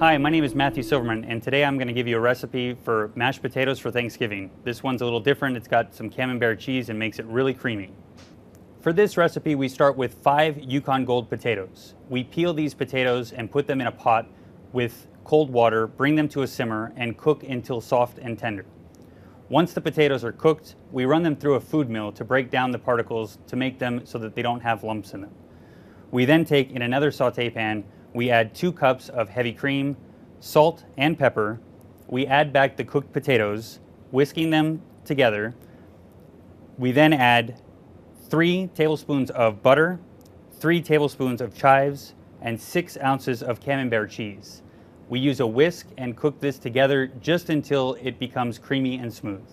Hi, my name is Matthew Silverman, and today I'm going to give you a recipe for mashed potatoes for Thanksgiving. This one's a little different. It's got some camembert cheese and makes it really creamy. For this recipe, we start with 5 Yukon Gold potatoes. We peel these potatoes and put them in a pot with cold water, bring them to a simmer, and cook until soft and tender. Once the potatoes are cooked, we run them through a food mill to break down the particles to make them so that they don't have lumps in them. We then take, in another sauté pan, we add 2 cups of heavy cream, salt and pepper. We add back the cooked potatoes, whisking them together. We then add 3 tablespoons of butter, 3 tablespoons of chives, and 6 ounces of camembert cheese. We use a whisk and cook this together just until it becomes creamy and smooth.